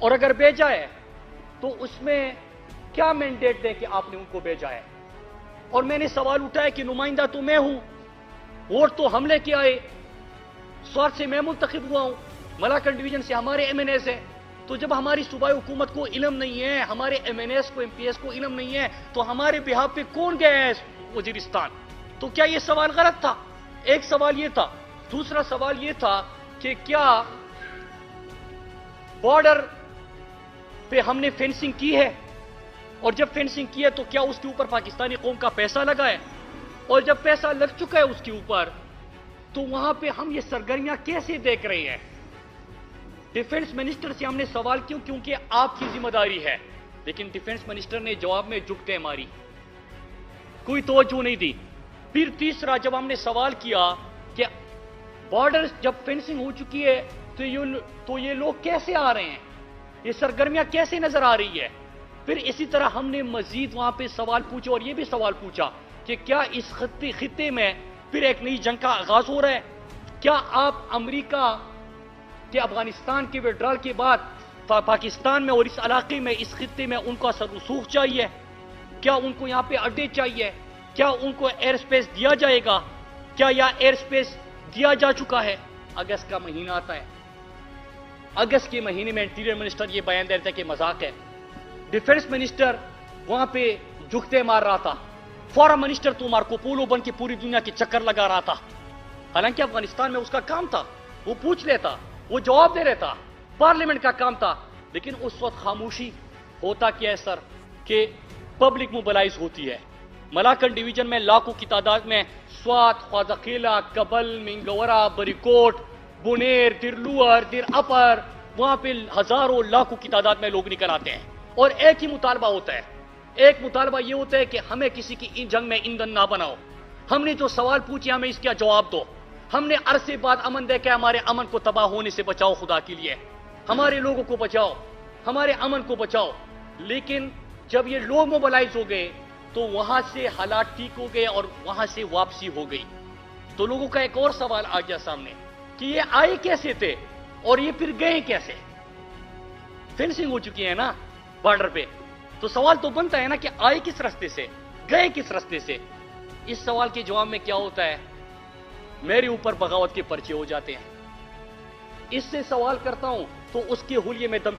और अगर भेजा है तो उसमें क्या मैंडेट दे कि आपने उनको भेजा है? और मैंने सवाल उठाया कि नुमाइंदा तो मैं हूं, वोट तो हम लेके आए, स्वार्थ से मैं मुंतखब हुआ हूं, मलाकन डिवीजन से हमारे एमएनएस है। तो जब हमारी सूबाई हुकूमत को इल्म नहीं है, हमारे एमएनएस को एमपीएस को इल्म नहीं है, तो हमारे बिहाफ पे कौन गया है वजीरिस्तान? तो क्या यह सवाल गलत था? एक सवाल यह था। दूसरा सवाल यह था कि क्या बॉर्डर पे हमने फेंसिंग की है? और जब फेंसिंग की है तो क्या उसके ऊपर पाकिस्तानी कौम का पैसा लगा है? और जब पैसा लग चुका है उसके ऊपर, तो वहां पे हम ये सरगर्मियां कैसे देख रहे हैं? डिफेंस मिनिस्टर से हमने सवाल क्यों, क्योंकि आपकी जिम्मेदारी है, लेकिन डिफेंस मिनिस्टर ने जवाब में जुगते मारी, कोई तवज्जो नहीं दी। फिर तीसरा जब हमने सवाल किया कि बॉर्डर जब फेंसिंग हो चुकी है तो ये लोग कैसे आ रहे हैं, ये सरगर्मियां कैसे नजर आ रही है? फिर इसी तरह हमने मजीद वहां पे सवाल पूछे और ये भी सवाल पूछा कि क्या इस खित्ते में फिर एक नई जंग का आगाज हो रहा है? क्या आप अमेरिका के अफगानिस्तान के विड्रॉल के बाद पाकिस्तान में और इस इलाके में, इस खित्ते में उनका सरसूख चाहिए? क्या उनको यहां पे अड्डे चाहिए? क्या उनको एयर स्पेस दिया जाएगा? क्या यह एयर स्पेस दिया जा चुका है? अगस्त का महीना आता है, अगस्त के महीने में इंटीरियर मिनिस्टर ये बयान दे रहे थे कि मजाक है। डिफेंस मिनिस्टर वहां पे जुगते मार रहा था, फॉरेन मिनिस्टर तो मार्को पोलो बन के पूरी दुनिया के चक्कर लगा रहा था। हालांकि अफगानिस्तान में उसका काम था, वो पूछ लेता, वो जवाब दे रहता, पार्लियामेंट का काम था। लेकिन उस वक्त खामोशी। होता क्या है सर कि पब्लिक मोबिलाइज होती है। मलाकन डिवीजन में लाखों की तादाद में स्वात, ख्वाजाखेला, कबल, मिंगवरा, बरीकोट, बुनेर, दिरलुअर, दिर अपर, वहां पे हजारों लाखों की तादाद में लोग निकल आते हैं और एक ही मुतालबा होता है। एक मुतालबा यह होता है कि हमें किसी की जंग में ईंधन ना बनाओ, हमने जो सवाल पूछे हमें इसका जवाब दो, हमने अरसे बाद अमन देखा, हमारे अमन को तबाह होने से बचाओ, खुदा के लिए हमारे लोगों को बचाओ, हमारे अमन को बचाओ। लेकिन जब ये लोग मोबिलाइज हो गए तो वहां से हालात ठीक हो गए और वहां से वापसी हो गई। तो लोगों का एक और सवाल आ गया सामने कि ये आए कैसे थे और ये फिर गए कैसे? फेंसिंग हो चुकी है ना बॉर्डर पे, तो सवाल तो बनता है ना कि आए किस रास्ते से, गए किस रास्ते से? इस सवाल के जवाब में क्या होता है, मेरे ऊपर बगावत के पर्चे हो जाते हैं। इससे सवाल करता हूं तो उसके हुलिये में दम